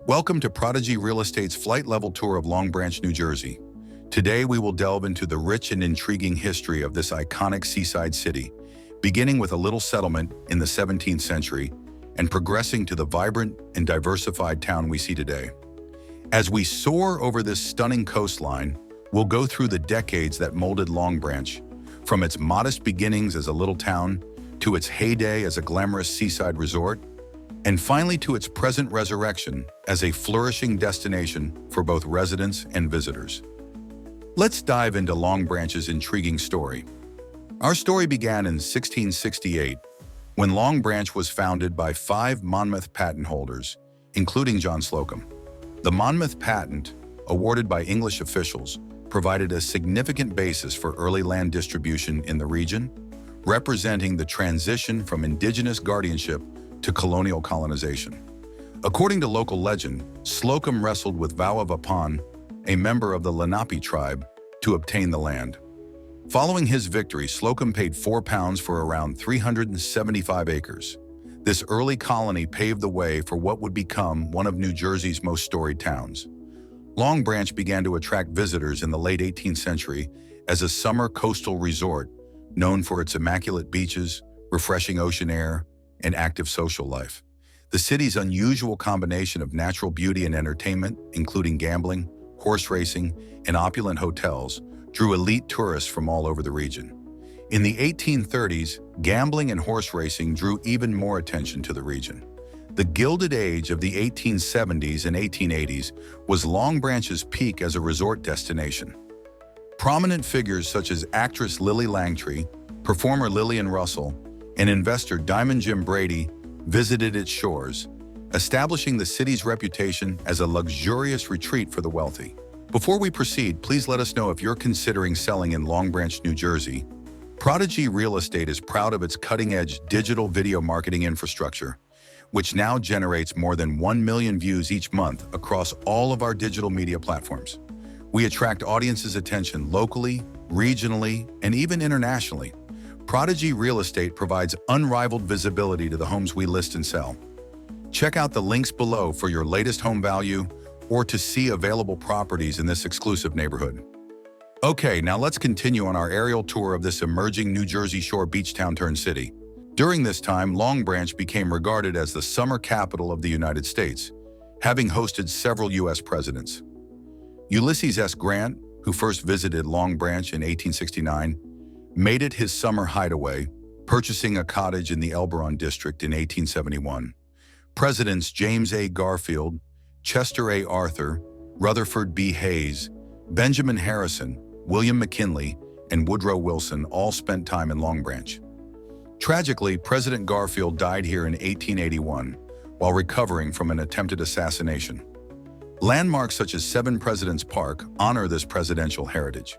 Welcome to Prodigy Real Estate's flight level tour of Long Branch, New Jersey. Today we will delve into the rich and intriguing history of this iconic seaside city, beginning with a little settlement in the 17th century and progressing to the vibrant and diversified town we see today. As we soar over this stunning coastline, we'll go through the decades that molded Long Branch, from its modest beginnings as a little town to its heyday as a glamorous seaside resort, and finally to its present resurrection as a flourishing destination for both residents and visitors. Let's dive into Long Branch's intriguing story. Our story began in 1668, when Long Branch was founded by 5 Monmouth patent holders, including John Slocum. The Monmouth patent, awarded by English officials, provided a significant basis for early land distribution in the region, representing the transition from indigenous guardianship to colonial colonization. According to local legend, Slocum wrestled with Vow of Apan, a member of the Lenape tribe, to obtain the land. Following his victory, Slocum paid £4 for around 375 acres. This early colony paved the way for what would become one of New Jersey's most storied towns. Long Branch began to attract visitors in the late 18th century as a summer coastal resort known for its immaculate beaches, refreshing ocean air, and active social life. The city's unusual combination of natural beauty and entertainment, including gambling, horse racing, and opulent hotels, drew elite tourists from all over the region. In the 1830s, gambling and horse racing drew even more attention to the region. The Gilded Age of the 1870s and 1880s was Long Branch's peak as a resort destination. Prominent figures such as actress Lily Langtry, performer Lillian Russell, and investor Diamond Jim Brady visited its shores, establishing the city's reputation as a luxurious retreat for the wealthy. Before we proceed, please let us know if you're considering selling in Long Branch, New Jersey. Prodigy Real Estate is proud of its cutting-edge digital video marketing infrastructure, which now generates more than 1 million views each month across all of our digital media platforms. We attract audiences' attention locally, regionally, and even internationally. Prodigy Real Estate provides unrivaled visibility to the homes we list and sell. Check out the links below for your latest home value or to see available properties in this exclusive neighborhood. Okay, now let's continue on our aerial tour of this emerging New Jersey Shore beach town turned city. During this time, Long Branch became regarded as the summer capital of the United States, having hosted several U.S. presidents. Ulysses S. Grant, who first visited Long Branch in 1869, made it his summer hideaway, purchasing a cottage in the Elberon district in 1871. Presidents James A. Garfield, Chester A. Arthur, Rutherford B. Hayes, Benjamin Harrison, William McKinley, and Woodrow Wilson all spent time in Long Branch. Tragically, President Garfield died here in 1881 while recovering from an attempted assassination. Landmarks such as Seven Presidents Park honor this presidential heritage.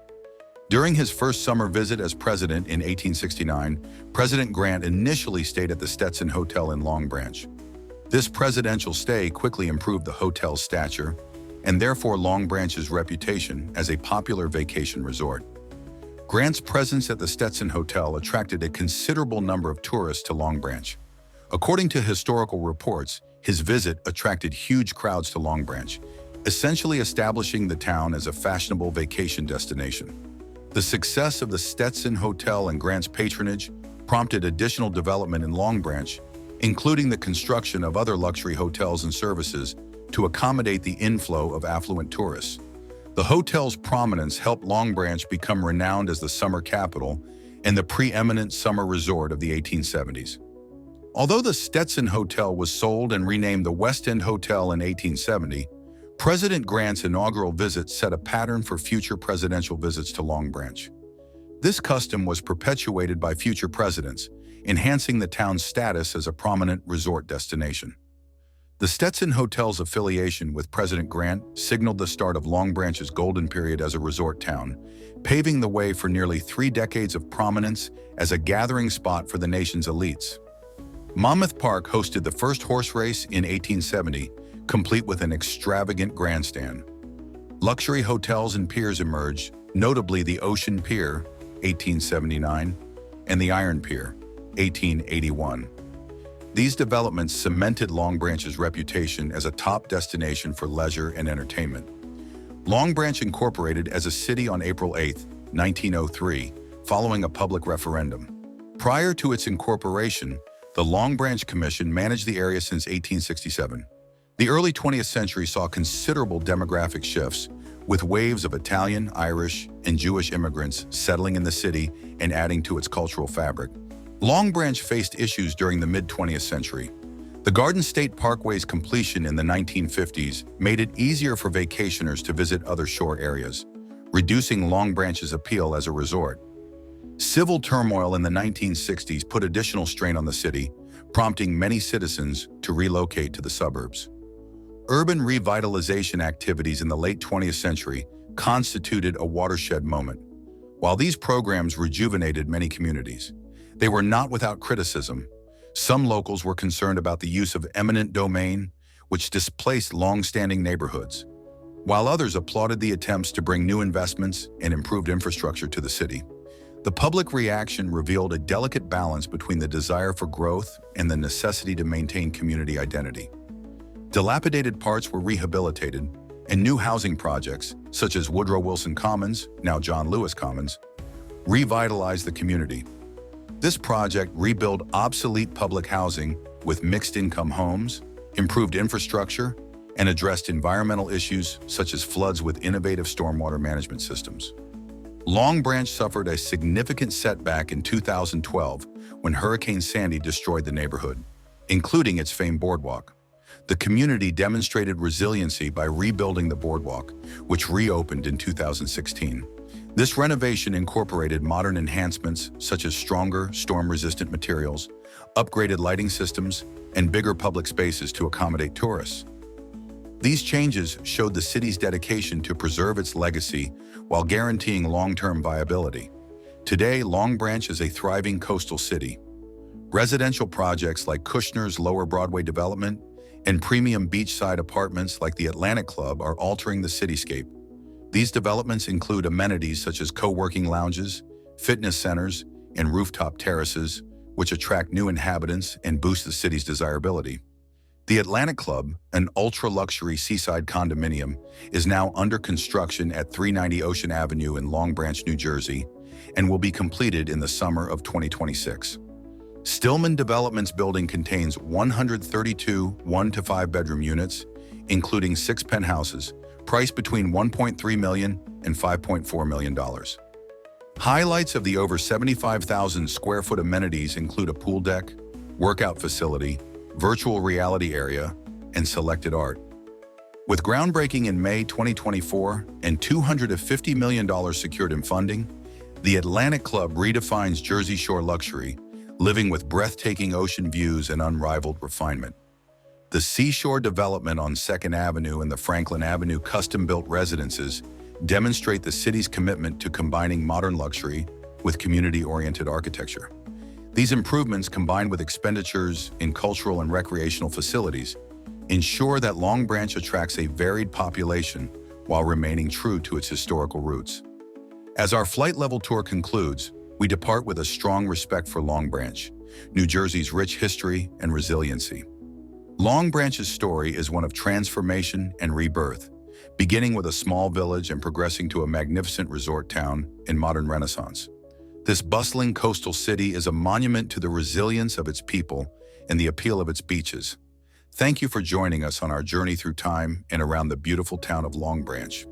During his first summer visit as president in 1869, President Grant initially stayed at the Stetson Hotel in Long Branch. This presidential stay quickly improved the hotel's stature and therefore Long Branch's reputation as a popular vacation resort. Grant's presence at the Stetson Hotel attracted a considerable number of tourists to Long Branch. According to historical reports, his visit attracted huge crowds to Long Branch, essentially establishing the town as a fashionable vacation destination. The success of the Stetson Hotel and Grant's patronage prompted additional development in Long Branch, including the construction of other luxury hotels and services to accommodate the inflow of affluent tourists. The hotel's prominence helped Long Branch become renowned as the summer capital and the preeminent summer resort of the 1870s. Although the Stetson Hotel was sold and renamed the West End Hotel in 1870, President Grant's inaugural visit set a pattern for future presidential visits to Long Branch. This custom was perpetuated by future presidents, enhancing the town's status as a prominent resort destination. The Stetson Hotel's affiliation with President Grant signaled the start of Long Branch's golden period as a resort town, paving the way for nearly 3 decades of prominence as a gathering spot for the nation's elites. Monmouth Park hosted the first horse race in 1870, complete with an extravagant grandstand. Luxury hotels and piers emerged, notably the Ocean Pier, 1879, and the Iron Pier, 1881. These developments cemented Long Branch's reputation as a top destination for leisure and entertainment. Long Branch incorporated as a city on April 8, 1903, following a public referendum. Prior to its incorporation, the Long Branch Commission managed the area since 1867. The early 20th century saw considerable demographic shifts, with waves of Italian, Irish, and Jewish immigrants settling in the city and adding to its cultural fabric. Long Branch faced issues during the mid-20th century. The Garden State Parkway's completion in the 1950s made it easier for vacationers to visit other shore areas, reducing Long Branch's appeal as a resort. Civil turmoil in the 1960s put additional strain on the city, prompting many citizens to relocate to the suburbs. Urban revitalization activities in the late 20th century constituted a watershed moment. While these programs rejuvenated many communities, they were not without criticism. Some locals were concerned about the use of eminent domain, which displaced long-standing neighborhoods, while others applauded the attempts to bring new investments and improved infrastructure to the city. The public reaction revealed a delicate balance between the desire for growth and the necessity to maintain community identity. Dilapidated parts were rehabilitated, and new housing projects, such as Woodrow Wilson Commons, now John Lewis Commons, revitalized the community. This project rebuilt obsolete public housing with mixed-income homes, improved infrastructure, and addressed environmental issues such as floods with innovative stormwater management systems. Long Branch suffered a significant setback in 2012 when Hurricane Sandy destroyed the neighborhood, including its famed boardwalk. The community demonstrated resiliency by rebuilding the boardwalk, which reopened in 2016. This renovation incorporated modern enhancements such as stronger, storm-resistant materials, upgraded lighting systems, and bigger public spaces to accommodate tourists. These changes showed the city's dedication to preserve its legacy while guaranteeing long-term viability. Today, Long Branch is a thriving coastal city. Residential projects like Kushner's Lower Broadway development and premium beachside apartments like the Atlantic Club are altering the cityscape. These developments include amenities such as co-working lounges, fitness centers, and rooftop terraces, which attract new inhabitants and boost the city's desirability. The Atlantic Club, an ultra-luxury seaside condominium, is now under construction at 390 Ocean Avenue in Long Branch, New Jersey, and will be completed in the summer of 2026. Stillman Developments building contains 132 1- to 5-bedroom units, including 6 penthouses, priced between $1.3 million and $5.4 million. Highlights of the over 75,000 square foot amenities include a pool deck, workout facility, virtual reality area, and selected art. With groundbreaking in May 2024 and $250 million secured in funding, the Atlantic Club redefines Jersey Shore luxury, living with breathtaking ocean views and unrivaled refinement. The Seashore development on 2nd Avenue and the Franklin Avenue custom-built residences demonstrate the city's commitment to combining modern luxury with community-oriented architecture. These improvements, combined with expenditures in cultural and recreational facilities, ensure that Long Branch attracts a varied population while remaining true to its historical roots. As our flight level tour concludes, we depart with a strong respect for Long Branch, New Jersey's rich history and resiliency. Long Branch's story is one of transformation and rebirth, beginning with a small village and progressing to a magnificent resort town in modern Renaissance. This bustling coastal city is a monument to the resilience of its people and the appeal of its beaches. Thank you for joining us on our journey through time and around the beautiful town of Long Branch.